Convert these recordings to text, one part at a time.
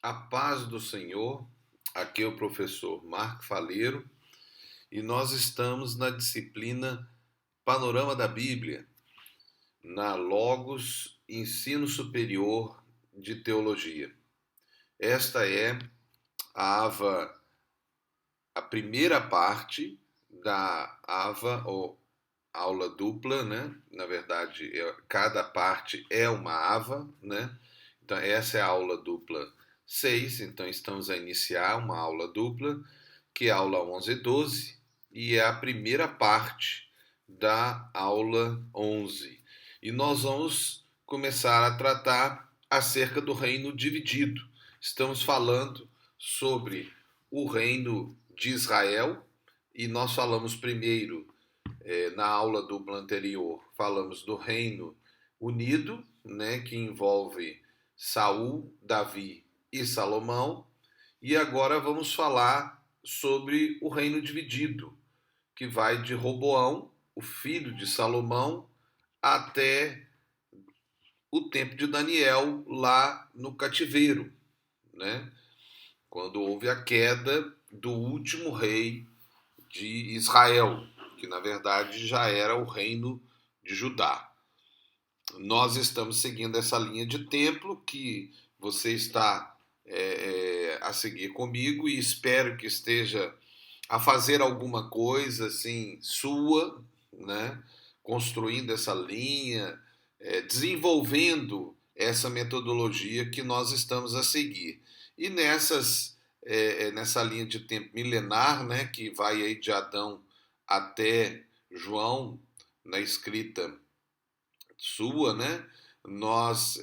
A paz do Senhor, aqui é o professor Marco Faleiro e nós estamos na disciplina Panorama da Bíblia, na Logos Ensino Superior de Teologia. Esta é a primeira parte da ou aula dupla, né? Na verdade, cada parte é uma AVA, né? Então, essa é a aula dupla 6. Então estamos a iniciar uma aula dupla, que é a aula 11 e 12, e é a primeira parte da aula 11. E nós vamos começar a tratar acerca do reino dividido. Estamos falando sobre o reino de Israel, e nós falamos primeiro, na aula dupla anterior, falamos do reino unido, né, que envolve Saul, Davi e Salomão, e agora vamos falar sobre o reino dividido, que vai de Roboão, o filho de Salomão, até o tempo de Daniel lá no cativeiro, né? Quando houve a queda do último rei de Israel, que na verdade já era o reino de Judá. Nós estamos seguindo essa linha de tempo que você está a seguir comigo, e espero que esteja a fazer alguma coisa assim sua, né? Construindo essa linha, desenvolvendo essa metodologia que nós estamos a seguir. E nessa linha de tempo milenar, né, que vai aí de Adão até João, na escrita sua, né, nós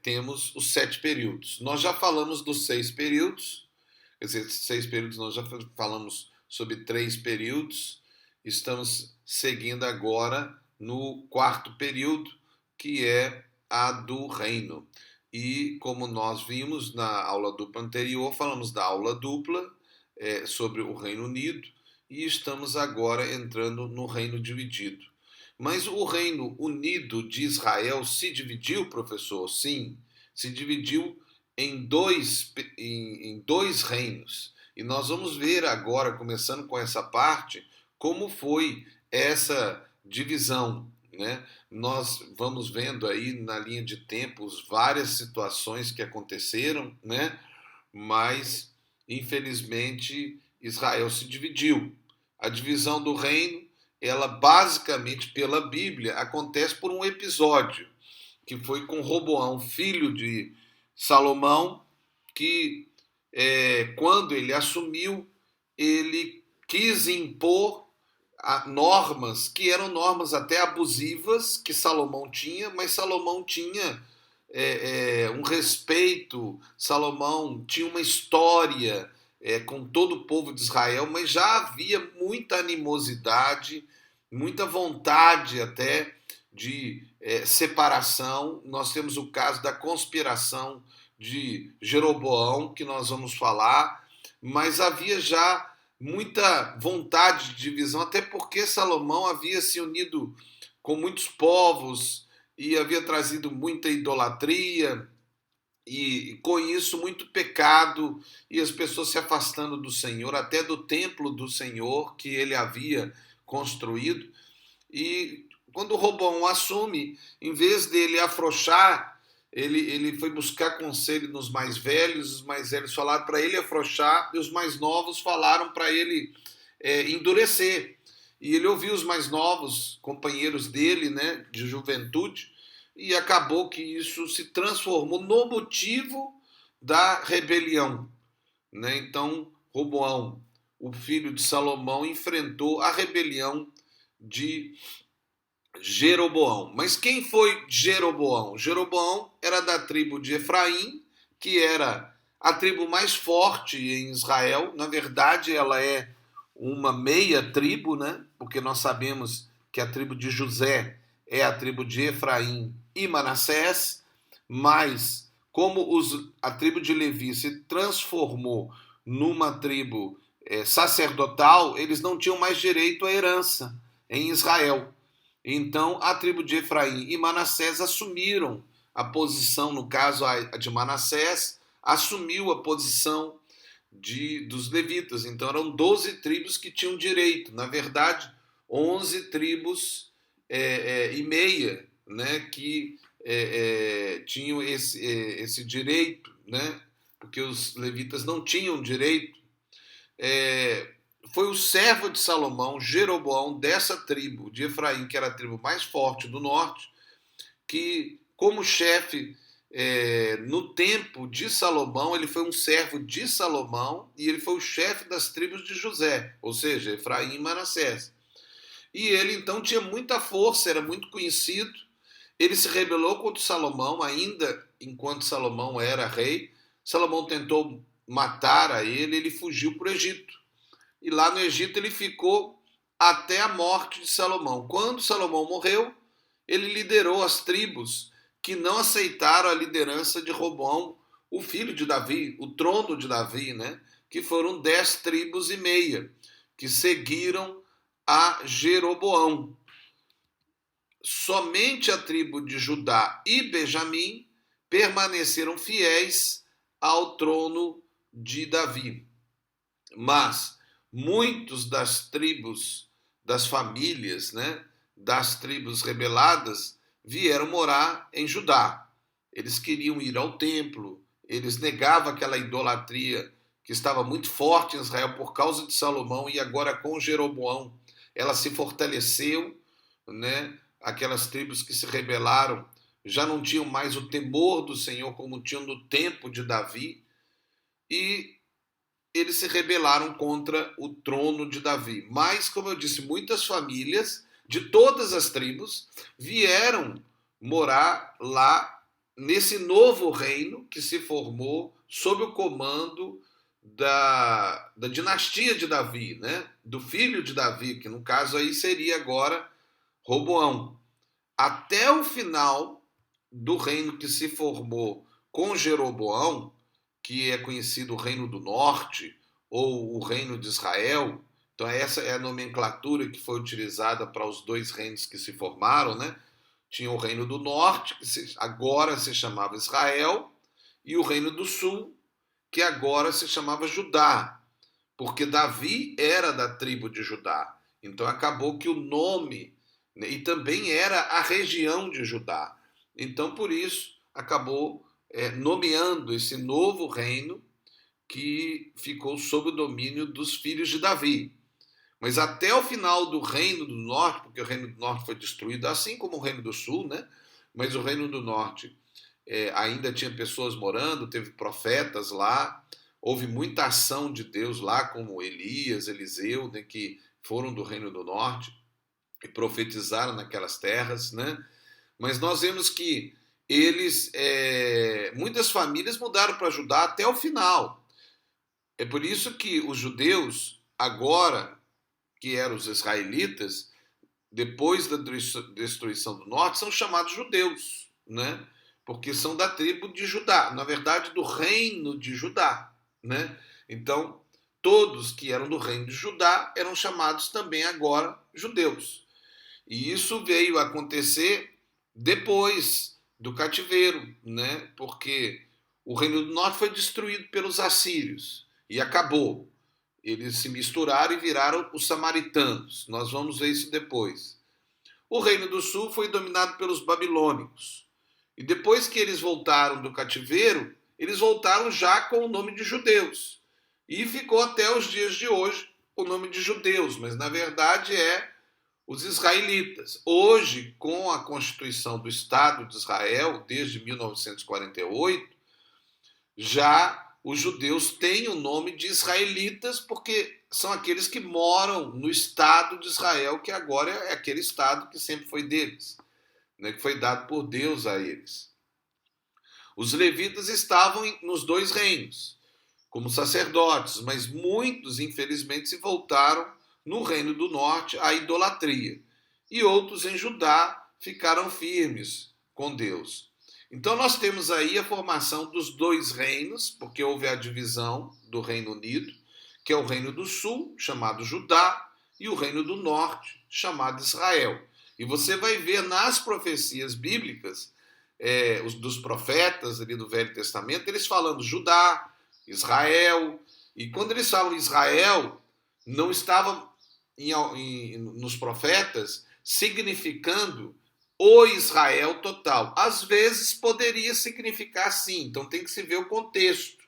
temos os 7 períodos. Nós já falamos dos 6 períodos, quer dizer, 6 períodos, nós já falamos sobre 3 períodos, estamos seguindo agora no 4º período, que é a do reino. E como nós vimos na aula dupla anterior, falamos da aula dupla sobre o Reino Unido, e estamos agora entrando no reino dividido. Mas o Reino Unido de Israel se dividiu, professor? Sim, se dividiu em dois reinos. E nós vamos ver agora, começando com essa parte, como foi essa divisão, né? Nós vamos vendo aí na linha de tempos várias situações que aconteceram, né? Mas, infelizmente, Israel se dividiu. A divisão do reino, ela basicamente, pela Bíblia, acontece por um episódio, que foi com Roboão, filho de Salomão, que quando ele assumiu, ele quis impor normas que eram normas até abusivas que Salomão tinha, mas Salomão tinha um respeito, Salomão tinha uma história com todo o povo de Israel, mas já havia muita animosidade, muita vontade até de separação. Nós temos o caso da conspiração de Jeroboão, que nós vamos falar, mas havia já muita vontade de divisão, até porque Salomão havia se unido com muitos povos e havia trazido muita idolatria, e com isso muito pecado, e as pessoas se afastando do Senhor, até do templo do Senhor que ele havia construído. E quando Roboão assume, em vez dele afrouxar, ele foi buscar conselho nos mais velhos, os mais velhos falaram para ele afrouxar, e os mais novos falaram para ele endurecer. E ele ouviu os mais novos, companheiros dele, né, de juventude, e acabou que isso se transformou no motivo da rebelião, né? Então, Roboão, o filho de Salomão, enfrentou a rebelião de Jeroboão. Mas quem foi Jeroboão? Jeroboão era da tribo de Efraim, que era a tribo mais forte em Israel. Na verdade, ela é uma meia tribo, né? Porque nós sabemos que a tribo de José é a tribo de Efraim e Manassés, mas como a tribo de Levi se transformou numa tribo sacerdotal, eles não tinham mais direito à herança em Israel. Então, a tribo de Efraim e Manassés assumiram a posição, no caso a de Manassés, assumiu a posição dos levitas. Então eram 12 tribos que tinham direito. Na verdade, 11 tribos e meia, né, que tinham esse direito, né, porque os levitas não tinham direito. Foi o servo de Salomão, Jeroboão, dessa tribo de Efraim, que era a tribo mais forte do norte, que, como chefe, no tempo de Salomão, ele foi um servo de Salomão e ele foi o chefe das tribos de José, ou seja, Efraim e Manassés. E ele, então, tinha muita força, era muito conhecido. Ele se rebelou contra Salomão, ainda enquanto Salomão era rei. Salomão tentou matar a ele, ele fugiu para o Egito. E lá no Egito ele ficou até a morte de Salomão. Quando Salomão morreu, ele liderou as tribos que não aceitaram a liderança de Roboão, o filho de Davi, o trono de Davi, né? Que foram 10 tribos e meia, que seguiram a Jeroboão. Somente a tribo de Judá e Benjamim permaneceram fiéis ao trono de Davi. Mas muitos das tribos, das famílias, né, das tribos rebeladas, vieram morar em Judá. Eles queriam ir ao templo, eles negavam aquela idolatria que estava muito forte em Israel por causa de Salomão, e agora com Jeroboão ela se fortaleceu, né? Aquelas tribos que se rebelaram já não tinham mais o temor do Senhor como tinham no tempo de Davi, e eles se rebelaram contra o trono de Davi. Mas, como eu disse, muitas famílias de todas as tribos vieram morar lá nesse novo reino que se formou sob o comando da dinastia de Davi, né? Do filho de Davi, que no caso aí seria agora Roboão. Até o final do reino que se formou com Jeroboão, que é conhecido o Reino do Norte ou o Reino de Israel. Então essa é a nomenclatura que foi utilizada para os dois reinos que se formaram, né? Tinha o Reino do Norte, que agora se chamava Israel, e o Reino do Sul, que agora se chamava Judá, porque Davi era da tribo de Judá. Então acabou que o nome, né, e também era a região de Judá. Então por isso acabou nomeando esse novo reino que ficou sob o domínio dos filhos de Davi. Mas até o final do Reino do Norte, porque o Reino do Norte foi destruído, assim como o Reino do Sul, né? Mas o Reino do Norte ainda tinha pessoas morando, teve profetas lá, houve muita ação de Deus lá, como Elias, Eliseu, né, que foram do Reino do Norte e profetizaram naquelas terras, né? Mas nós vemos que muitas famílias mudaram para Judá até o final. É por isso que os judeus, agora que eram os israelitas, depois da destruição do norte, são chamados judeus, né? Porque são da tribo de Judá, na verdade do reino de Judá, né? Então, todos que eram do reino de Judá eram chamados também agora judeus. E isso veio a acontecer depois do cativeiro, né? Porque o Reino do Norte foi destruído pelos assírios e acabou. Eles se misturaram e viraram os samaritanos. Nós vamos ver isso depois. O Reino do Sul foi dominado pelos babilônicos. E depois que eles voltaram do cativeiro, eles voltaram já com o nome de judeus. E ficou até os dias de hoje o nome de judeus, mas na verdade é os israelitas. Hoje, com a Constituição do Estado de Israel, desde 1948, já os judeus têm o nome de israelitas porque são aqueles que moram no Estado de Israel, que agora é aquele Estado que sempre foi deles, né, que foi dado por Deus a eles. Os levitas estavam nos dois reinos, como sacerdotes, mas muitos, infelizmente, se voltaram no Reino do Norte à idolatria. E outros em Judá ficaram firmes com Deus. Então nós temos aí a formação dos dois reinos, porque houve a divisão do Reino Unido, que é o Reino do Sul, chamado Judá, e o Reino do Norte, chamado Israel. E você vai ver nas profecias bíblicas dos profetas ali do Velho Testamento, eles falando Judá, Israel, e quando eles falam Israel, não estava nos profetas significando o Israel total. Às vezes poderia significar sim, então tem que se ver o contexto.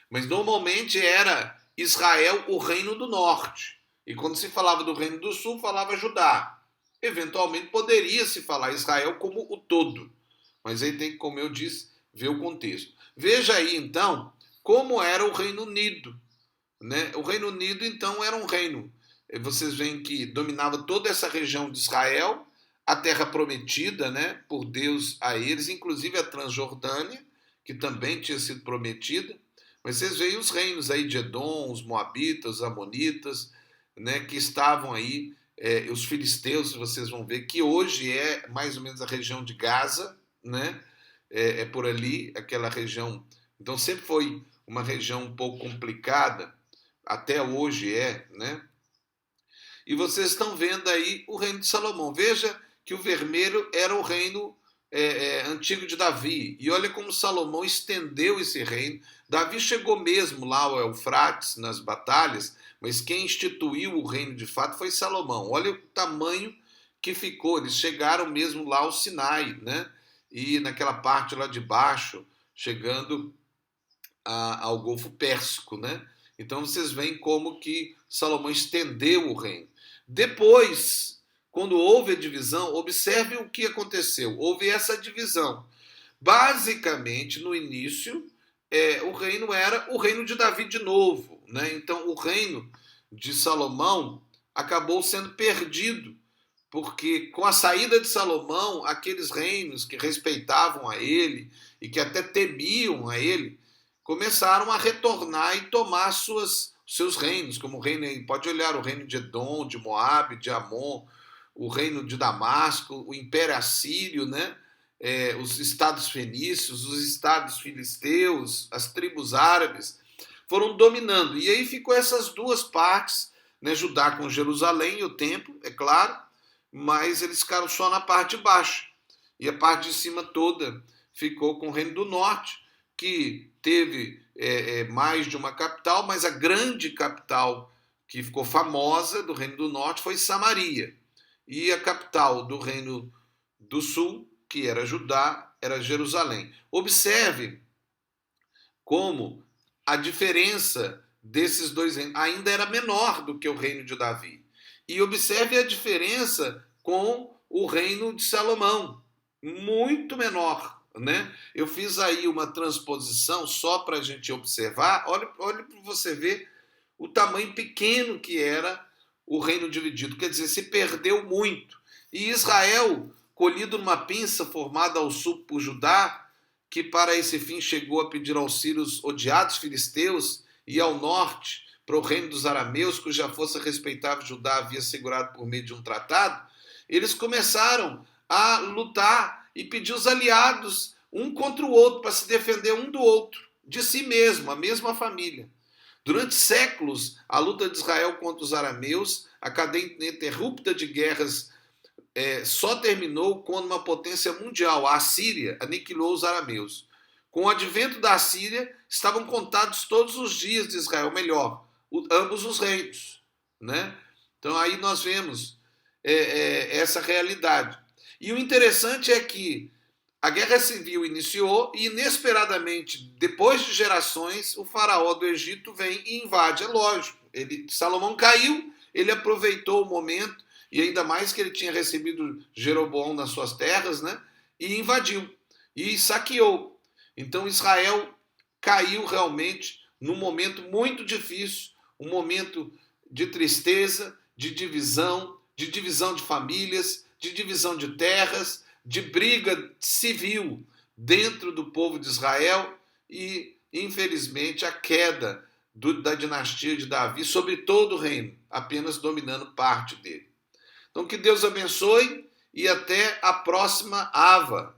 Mas normalmente era Israel o reino do norte. E quando se falava do reino do sul, falava Judá. Eventualmente poderia se falar Israel como o todo. Mas aí tem que, como eu disse, ver o contexto. Veja aí então como era o Reino Unido. Né? O Reino Unido então era um reino. Vocês veem que dominava toda essa região de Israel, a terra prometida, né, por Deus a eles, inclusive a Transjordânia, que também tinha sido prometida. Mas vocês veem os reinos aí de Edom, os Moabitas, os Amonitas, né, que estavam aí, os filisteus, vocês vão ver que hoje é mais ou menos a região de Gaza, né, é por ali, aquela região. Então sempre foi uma região um pouco complicada, até hoje né? E vocês estão vendo aí o reino de Salomão. Veja que o vermelho era o reino antigo de Davi. E olha como Salomão estendeu esse reino. Davi chegou mesmo lá ao Eufrates nas batalhas, mas quem instituiu o reino de fato foi Salomão. Olha o tamanho que ficou. Eles chegaram mesmo lá ao Sinai, né? E naquela parte lá de baixo, chegando ao Golfo Pérsico, né? Então vocês veem como que Salomão estendeu o reino. Depois, quando houve a divisão, observe o que aconteceu. Houve essa divisão. Basicamente, no início, o reino era o reino de Davi de novo, né? Então, o reino de Salomão acabou sendo perdido, porque com a saída de Salomão, aqueles reinos que respeitavam a ele e que até temiam a ele, começaram a retornar e tomar seus reinos, como o reino, pode olhar o reino de Edom, de Moabe, de Amon, o reino de Damasco, o Império Assírio, né? Os estados fenícios, os estados filisteus, as tribos árabes, foram dominando. E aí ficou essas duas partes, né? Judá com Jerusalém e o templo, é claro, mas eles ficaram só na parte de baixo. E a parte de cima toda ficou com o reino do norte, que teve mais de uma capital, mas a grande capital que ficou famosa do Reino do Norte foi Samaria. E a capital do Reino do Sul, que era Judá, era Jerusalém. Observe como a diferença desses dois reinos ainda era menor do que o reino de Davi. E observe a diferença com o reino de Salomão, muito menor. Né? Eu fiz aí uma transposição só para a gente observar. Olha para você ver o tamanho pequeno que era o reino dividido. Quer dizer, se perdeu muito. E Israel, colhido numa pinça formada ao sul por Judá, que para esse fim chegou a pedir auxílios odiados filisteus, e ao norte para o reino dos arameus, cuja força respeitável Judá havia segurado por meio de um tratado, eles começaram a lutar e pedir os aliados um contra o outro para se defender um do outro, de si mesmo, a mesma família. Durante séculos, a luta de Israel contra os arameus, a cadeia ininterrupta de guerras, só terminou quando uma potência mundial, a Assíria, aniquilou os arameus. Com o advento da Assíria, estavam contados todos os dias de Israel, melhor, ambos os reinos. Né? Então aí nós vemos essa realidade. E o interessante é que a guerra civil iniciou e, inesperadamente, depois de gerações, o faraó do Egito vem e invade. É lógico, Salomão caiu, ele aproveitou o momento, e ainda mais que ele tinha recebido Jeroboão nas suas terras, né? E invadiu, e saqueou. Então Israel caiu realmente num momento muito difícil, um momento de tristeza, de divisão de famílias, de divisão de terras, de briga civil dentro do povo de Israel e, infelizmente, a queda da dinastia de Davi sobre todo o reino, apenas dominando parte dele. Então, que Deus abençoe e até a próxima Ava.